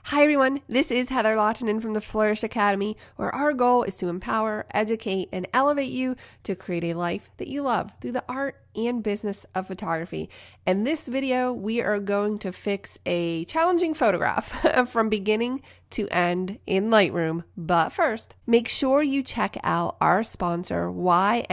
Hi everyone, this is Heather Lottinen from the Flourish.Academy, where our goal is to empower, educate, and elevate you to create a life that you love through the art and business of photography. In this video, we are going to fix a challenging photograph from beginning to end in Lightroom. But first, make sure you check out our sponsor, ymcamera.com,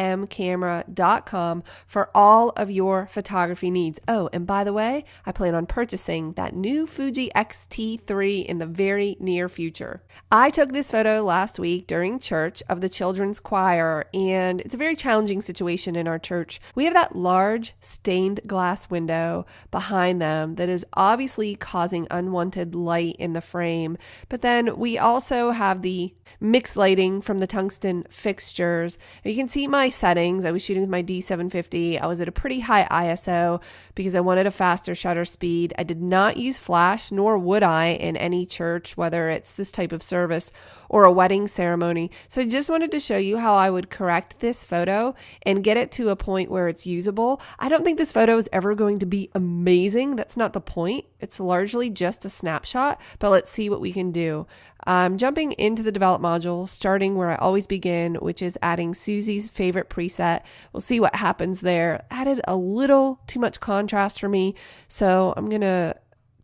for all of your photography needs. Oh, and by the way, I plan on purchasing that new Fuji X-T3 in the very near future. I took this photo last week during church of the children's choir, and it's a very challenging situation in our church. We have that large stained glass window behind them that is obviously causing unwanted light in the frame. But then we also have the mixed lighting from the tungsten fixtures. You can see my settings. I was shooting with my D750. I was at a pretty high ISO because I wanted a faster shutter speed. I did not use flash, nor would I in any church, whether it's this type of service or a wedding ceremony. So I just wanted to show you how I would correct this photo and get it to a point where it's usable. I don't think this photo is ever going to be amazing. That's not the point. It's largely just a snapshot, but let's see what we can do. I'm jumping into the develop module, starting where I always begin, which is adding Susie's favorite preset. We'll see what happens there. Added a little too much contrast for me, so I'm going to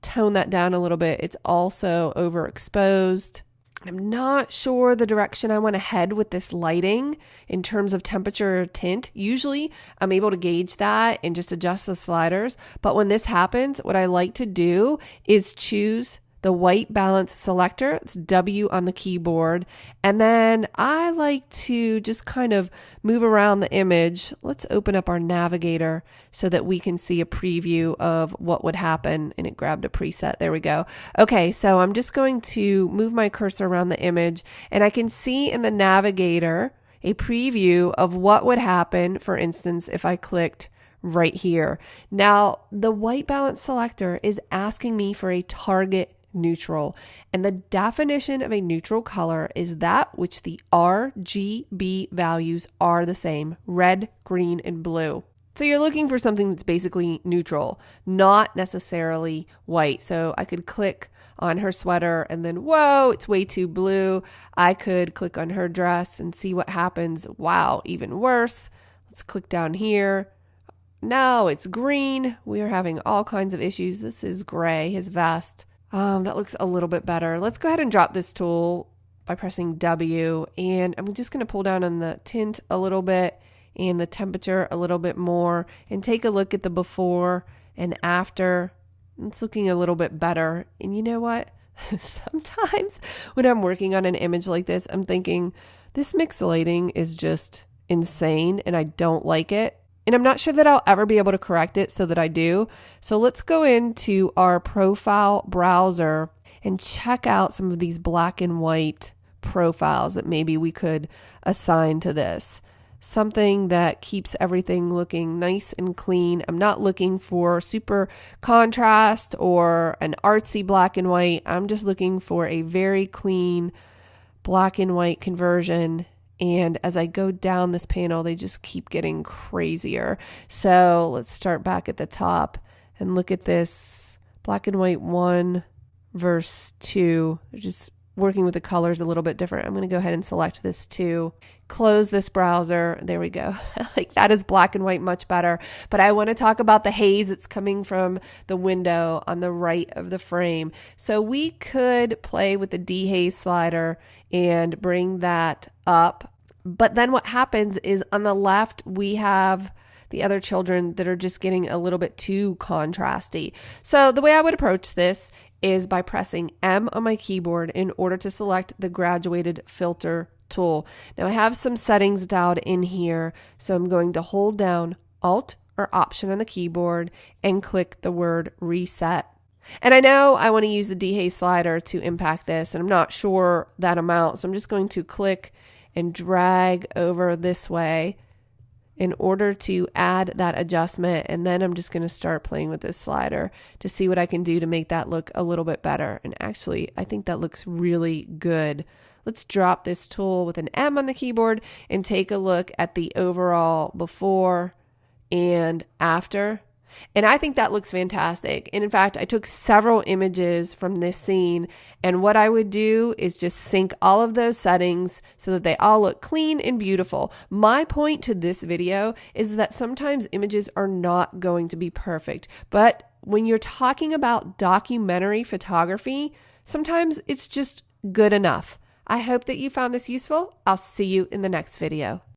tone that down a little bit. It's also overexposed. I'm not sure the direction I want to head with this lighting in terms of temperature or tint. Usually I'm able to gauge that and just adjust the sliders. But when this happens, what I like to do is choose the white balance selector. It's W on the keyboard. And then I like to just kind of move around the image. Let's open up our navigator so that we can see a preview of what would happen. And it grabbed a preset. There we go. Okay, so I'm just going to move my cursor around the image, and I can see in the navigator a preview of what would happen, for instance, if I clicked right here. Now, the white balance selector is asking me for a target neutral, and the definition of a neutral color is that which the RGB values are the same: red, green, and blue. So you're looking for something that's basically neutral, not necessarily white. So I could click on her sweater and then, whoa, it's way too blue. I could click on her dress and see what happens. Wow, even worse. Let's click down here. Now it's green. We are having all kinds of issues. This is gray, his vest. That looks a little bit better. Let's go ahead and drop this tool by pressing W, and I'm just going to pull down on the tint a little bit and the temperature a little bit more and take a look at the before and after. It's looking a little bit better. And you know what? Sometimes when I'm working on an image like this, I'm thinking this mixed lighting is just insane and I don't like it. And I'm not sure that I'll ever be able to correct it so that I do. So let's go into our profile browser and check out some of these black and white profiles that maybe we could assign to this. Something that keeps everything looking nice and clean. I'm not looking for super contrast or an artsy black and white. I'm just looking for a very clean black and white conversion. And as I go down this panel, they just keep getting crazier. So let's start back at the top and look at this black and white 1 verse 2. They're just working with the colors a little bit different. I'm going to go ahead and select this 2. Close this browser. There we go. Like that is black and white much better. But I want to talk about the haze that's coming from the window on the right of the frame. So we could play with the dehaze slider and bring that up. But then what happens is on the left, we have the other children that are just getting a little bit too contrasty. So the way I would approach this is by pressing M on my keyboard in order to select the graduated filter tool. Now I have some settings dialed in here, so I'm going to hold down Alt or Option on the keyboard and click the word reset. And I know I want to use the dehaze slider to impact this, and I'm not sure that amount, so I'm just going to click and drag over this way in order to add that adjustment. And then I'm just going to start playing with this slider to see what I can do to make that look a little bit better. And actually, I think that looks really good. Let's drop this tool with an M on the keyboard and take a look at the overall before and after. And I think that looks fantastic. And in fact, I took several images from this scene, and what I would do is just sync all of those settings so that they all look clean and beautiful. My point to this video is that sometimes images are not going to be perfect, but when you're talking about documentary photography, sometimes it's just good enough. I hope that you found this useful. I'll see you in the next video.